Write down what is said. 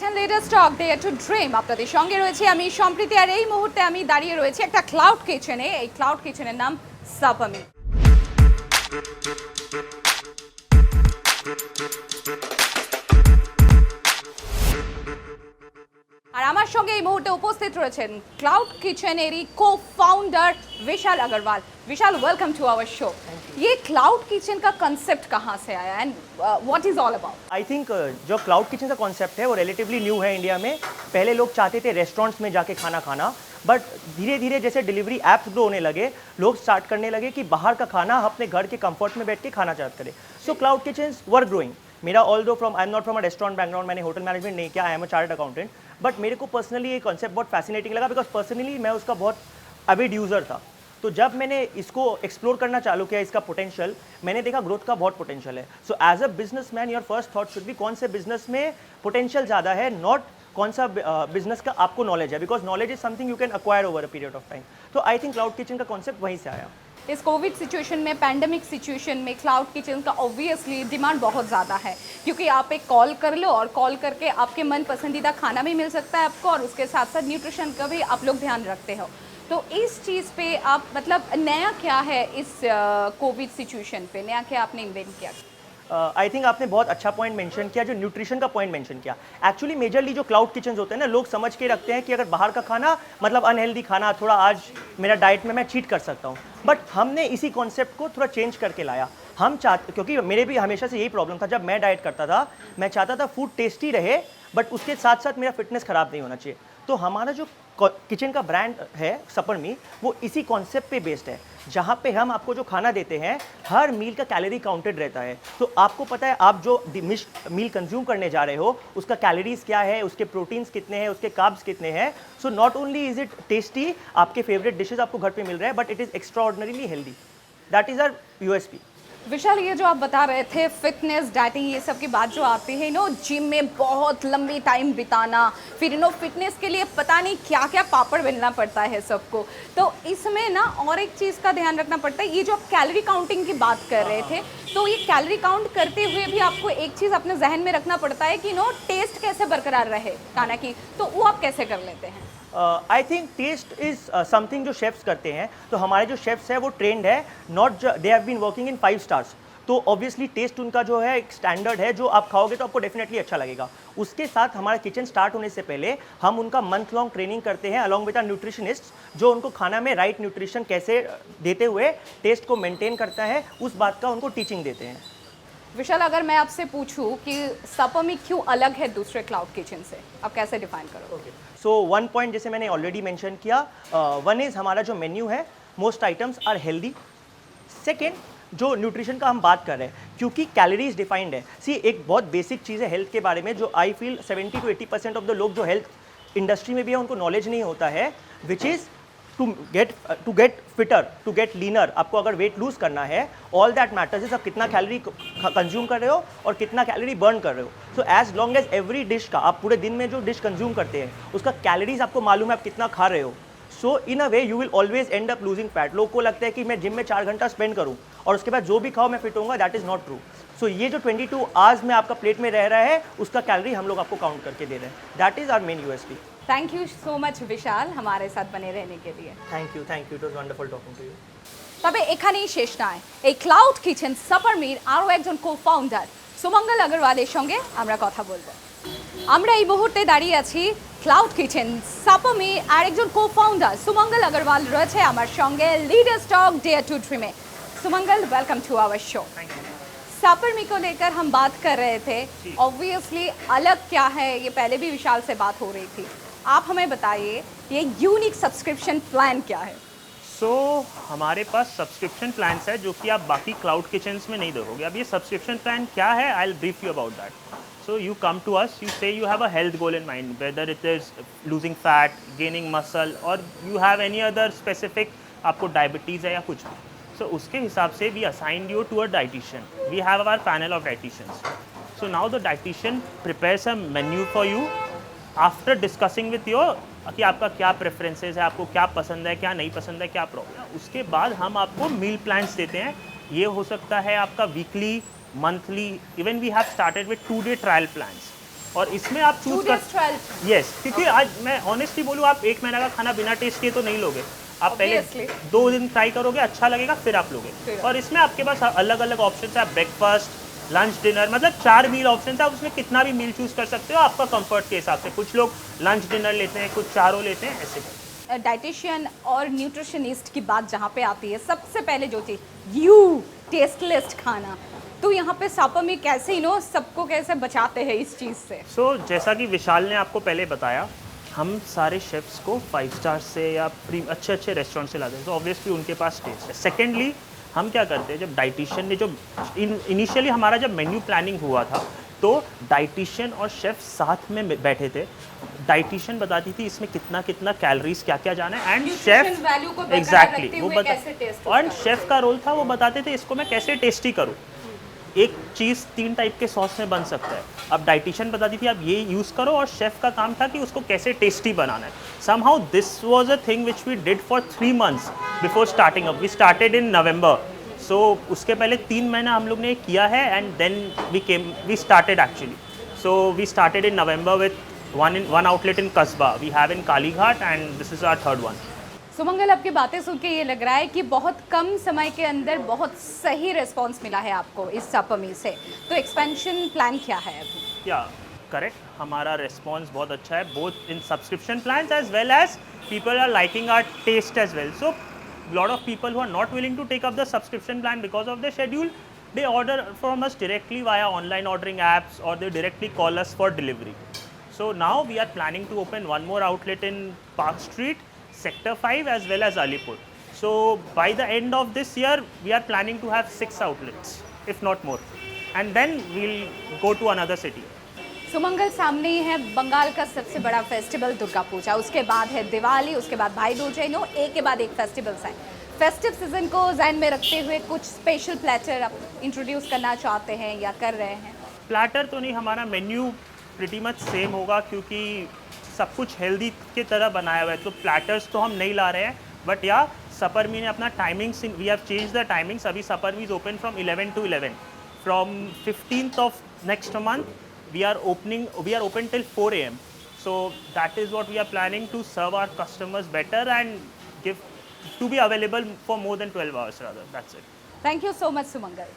দেখছেন latest talk day to dream. আপনাদের সঙ্গে রয়েছে আমি সম্প্রীতি, আর এই মুহূর্তে আমি দাঁড়িয়ে রয়েছি একটা ক্লাউড কিচেনে। এই ক্লাউড কিচেনের নাম সাপামি। আর আমার সঙ্গে এই মুহূর্তে উপস্থিত রয়েছেন cloud Kitchenery co-founder Vishal Agarwal. Vishal, welcome to our show. ये क्लाउड किचन का कंसेप्ट कहाँ से आया and what is all about? I think जो क्लाउड किचन का कॉन्सेप्ट है वो रिलेटिवली न्यू है इंडिया में। पहले लोग चाहते थे रेस्टोरेंट्स में जाके खाना खाना, बट धीरे धीरे जैसे डिलीवरी ऐप्स ग्रो होने लगे, लोग स्टार्ट करने लगे कि बाहर का खाना अपने घर के कंफर्ट में बैठ के खाना चाहते करें। So cloud kitchens were growing. मेरा although from I am not from a restaurant background, मैंने होटल मैनेजमेंट नहीं किया, I am a chartered accountant, but मेरे को पर्सनली ये कॉन्सेप्ट बहुत फैसिनेटिंग लगा बिकॉज पर्सनली मैं उसका बहुत अविड यूज़र था। तो जब मैंने इसको एक्सप्लोर करना चालू किया, इसका पोटेंशियल, मैंने देखा ग्रोथ का बहुत पोटेंशियल है। So as a business man your first thought should be कौन से बिजनेस में पोटेंशियल ज़्यादा है, नॉट कौन सा बिजनेस का आपको नॉलेज है, because knowledge is something you can acquire over a period of time. तो आई थिंक क्लाउड किचन का कॉन्सेप्ट वहीं से आया। इस कोविड सिचुएशन में, पैंडेमिक सिचुएशन में क्लाउड किचन का ऑब्वियसली डिमांड बहुत ज़्यादा है, क्योंकि आप एक कॉल कर लो और कॉल करके आपके मन पसंदीदा खाना भी मिल सकता है आपको, और उसके साथ साथ न्यूट्रिशन का भी आप लोग ध्यान रखते हो। तो इस चीज़ पे आप मतलब नया क्या है इस कोविड सिचुएशन पे, नया क्या आपने इन्वेंट किया? आई थिंक आपने बहुत अच्छा पॉइंट मेंशन किया, जो न्यूट्रिशन का पॉइंट मेंशन किया। एक्चुअली मेजरली जो क्लाउड किचन होते हैं ना, लोग समझ के रखते हैं कि अगर बाहर का खाना मतलब अनहेल्दी खाना, थोड़ा आज मेरा डाइट में मैं चीट कर सकता हूँ, बट हमने इसी कॉन्सेप्ट को थोड़ा चेंज करके लाया। हम चाहते, क्योंकि मेरे भी हमेशा से यही प्रॉब्लम था, जब मैं डाइट करता था मैं चाहता था फूड टेस्टी रहे, बट उसके साथ साथ मेरा फिटनेस ख़राब नहीं होना चाहिए। तो हमारा जो किचन का ब्रांड है सपरमी, वो इसी कॉन्सेप्ट पे बेस्ड है, जहाँ पे हम आपको जो खाना देते हैं हर मील का कैलोरी काउंटेड रहता है। तो आपको पता है आप जो मील कंज्यूम करने जा रहे हो उसका कैलोरीज क्या है, उसके प्रोटीन्स कितने हैं, उसके कार्ब्स कितने हैं। So not only is it tasty, आपके फेवरेट डिशेज आपको घर पे मिल रहे हैं, but it is extraordinarily healthy. That is our USP. Vishal, ये जो आप बता रहे थे फिटनेस, डाइटिंग, ये सब की बात जो आती है जिम में बहुत लंबी टाइम बिताना, फिर फिटनेस के लिए पता नहीं क्या क्या पापड़ बेलना पड़ता है सबको, तो इसमें ना और एक चीज़ का ध्यान रखना पड़ता है। ये जो आप कैलोरी काउंटिंग की बात कर रहे थे, तो ये कैलोरी काउंट करते हुए भी आपको एक चीज़ अपने जहन में रखना पड़ता है कि टेस्ट कैसे बरकरार रहे खाना की, तो वो आप कैसे कर लेते हैं? I think taste is something जो शेफ्स करते हैं। तो हमारे जो शेफ्स हैं वो ट्रेंड है, not they have been working in 5 stars. तो ऑब्वियसली टेस्ट उनका जो है एक स्टैंडर्ड है, जो आप खाओगे तो आपको डेफिनेटली अच्छा लगेगा। उसके साथ हमारा किचन स्टार्ट होने से पहले हम उनका मंथ लॉन्ग ट्रेनिंग करते हैं अलॉन्ग विद आवर न्यूट्रिशनिस्ट, जो उनको खाना में राइट न्यूट्रिशन कैसे देते हुए टेस्ट को मेंटेन करता है, उस बात का उनको टीचिंग देते हैं। विशाल, अगर मैं आपसे पूछूं कि सपरमी क्यों अलग है दूसरे क्लाउड किचन से, आप कैसे डिफाइन करोगे? सो वन पॉइंट जैसे मैंने ऑलरेडी मेंशन किया, वन इज़ हमारा जो मेन्यू है, most items are healthy. Second, जो न्यूट्रिशन का हम बात कर रहे हैं, क्योंकि कैलोरीज डिफाइंड है। सी, एक बहुत बेसिक चीज़ है हेल्थ के बारे में, जो I feel 70 to 80% of the लोग जो हेल्थ इंडस्ट्री में भी है उनको नॉलेज नहीं होता है, which is to get fitter, to get leaner. आपको अगर वेट लूज करना है, ऑल दैट मैटर्स इज आप कितना कैलोरी कंज्यूम कर रहे हो और कितना कैलोरी बर्न कर रहे हो। So as long as every dish का, आप पूरे दिन में जो डिश कंज्यूम करते हैं उसका कैलोरीज आपको मालूम है आप कितना खा रहे हो, so in a way you will always end up losing fat. लोग को लगता है कि मैं जिम में 4 घंटा स्पेंड करूँ और उसके बाद जो भी खाओ मैं फिट होऊंगा, दैट इज़ नॉट ट्रू। सो ये जो 22 आवर्स में आपका प्लेट में रह रहा है, उसका कैलोरी हम लोग आपको काउंट करके दे रहे हैं। That is our main USP. Thank you so much Vishal, हमारे साथ बने रहने के लिए। Thank you, it was wonderful talking to you. তবে এখানেই শেষ নয়, এই ক্লাউড কিচেন সাপারমির আরও একজন কো ফাউন্ডার সুমঙ্গল আগরওয়ালের সঙ্গে আমরা কথা বলবো। আমরা এই মুহূর্তে দাঁড়িয়ে আছি ক্লাউড কিচেন সাপারমি, আর একজন কো ফাউন্ডার সুমঙ্গল আগরওয়াল রয়েছে আমার সঙ্গে latest talk day to dream. Sumangal, welcome to our show. सापरमी को लेकर हम बात कर रहे थे, ऑब्वियसली अलग क्या है, ये पहले भी विशाल से बात हो रही थी। आप हमें बताइए ये यूनिक सब्सक्रिप्शन प्लान क्या है? हमारे पास सब्सक्रिप्शन प्लान्स है जो कि आप बाकी क्लाउड किचन्स में नहीं देखोगे। अब ये सब्सक्रिप्शन प्लान क्या है, I will brief you about that. So you come to us, you say you have a health goal in mind, whether it is losing fat, gaining muscle, और you have any other specific, आपको diabetes है या कुछ भी। So उसके हिसाब से we assign you to a dietitian. We have our panel of dietitians. So now the dietitian prepares a menu for you after discussing with your कि आपका क्या प्रेफरेंसेस है, आपको क्या पसंद है, क्या नहीं पसंद है, क्या प्रॉब्लम है। उसके बाद हम आपको मील प्लान्स देते हैं। ये हो सकता है आपका weekly, monthly, even we have started with 2-day trial plans. और इसमें आप 2 चूज कर days trial। यस, क्योंकि आज मैं ऑनेस्टली बोलूँ, आप 1 महीना का खाना बिना टेस्ट किए तो नहीं लोगे। आप पहले Obviously। 2 दिन ट्राई करोगे, अच्छा लगेगा, फिर आप लोगे। फिर। और इसमें आपके पास अलग अलग ऑप्शन है, ब्रेकफास्ट, लंच, डिनर, मतलब 4 मील ऑप्शन है। आप उसमें कितना भी मील चूज कर सकते हो आपका कंफर्ट के हिसाब से। कुछ लोग लंच डिनर लेते हैं, कुछ चारों लेते हैं, ऐसे। डाइटिशियन और न्यूट्रिशनिस्ट की बात जहाँ पे आती है, सबसे पहले जो चीज़ यू टेस्ट लिस्ट खाना, तो यहाँ पे सापा में कैसे सबको कैसे बचाते हैं इस चीज़ से? सो जैसा कि विशाल ने आपको पहले बताया, हम सारे शेफ्स को 5 स्टार से या अच्छे अच्छे रेस्टोरेंट से लाते हैं, तो ऑब्वियसली उनके पास टेस्ट है। सेकेंडली हम क्या करते हैं, जब डाइटिशियन ने जो इनिशियली हमारा जब मेन्यू प्लानिंग हुआ था, तो डाइटिशियन और शेफ साथ में बैठे थे। डाइटिशियन बताती थी इसमें कितना कितना कैलोरीज क्या क्या जाना है, एंड Nutrition शेफ value को बरकरार एग्जैक्टली रखते वो हुए कैसे taste और होता है। शेफ का रोल था, वो बताते थे इसको मैं कैसे टेस्टी करूँ। एक चीज़ 3 टाइप के सॉस में बन सकता है। अब डाइटिशियन बताती थी आप ये यूज़ करो, और शेफ का काम था कि उसको कैसे टेस्टी बनाना है। Somehow this was a thing which we did for 3 months before starting up. We started in November, so उसके पहले 3 महीना हम लोग ने किया है, and then we started actually. So we started in November with one outlet in Kasba. We have in Kalighat, and this is our 3rd one. सुमंगल, आपकी बातें सुन के ये लग रहा है कि बहुत कम समय के अंदर बहुत सही रिस्पांस मिला है आपको इस सापमी से, तो एक्सपेंशन प्लान क्या है अभी? या करेक्ट, हमारा रिस्पॉन्स बहुत अच्छा है, both in subscription plans as well as people are liking our taste as well. So lot of people who are not willing to take up the subscription plan because of their schedule, they order from us directly via online ordering apps, or they directly call us for delivery. So now we are planning to open one more outlet in Park Street, Sector 5, as well as Alipur. So by the end of this year, we are planning to have 6 outlets, if not more. And then we'll go to another city. सुमंगल, सामने ही है बंगाल का सबसे बड़ा festival Durga Puja, उसके बाद है दिवाली, उसके बाद भाई दूज, एक के बाद एक फेस्टिवल्स हैं। फेस्टिव सीजन को ध्यान में रखते हुए कुछ स्पेशल प्लेटर आप इंट्रोड्यूस करना चाहते हैं या कर रहे हैं? प्लेटर तो नहीं, हमारा मेन्यू प्रिटी मच सेम होगा, क्योंकि सब कुछ हेल्दी की तरह बनाया हुआ है, तो प्लेटर्स तो हम नहीं ला रहे हैं। बट या सपरमी ने अपना timings, we have change the timings. अभी सपरमी is open from 11 to 11। From 15th of next month we are open till 4 AM. So that is what we are planning, to serve our customers better and to be available for more than 12 hours rather. That's it. Thank you so much Sumangal.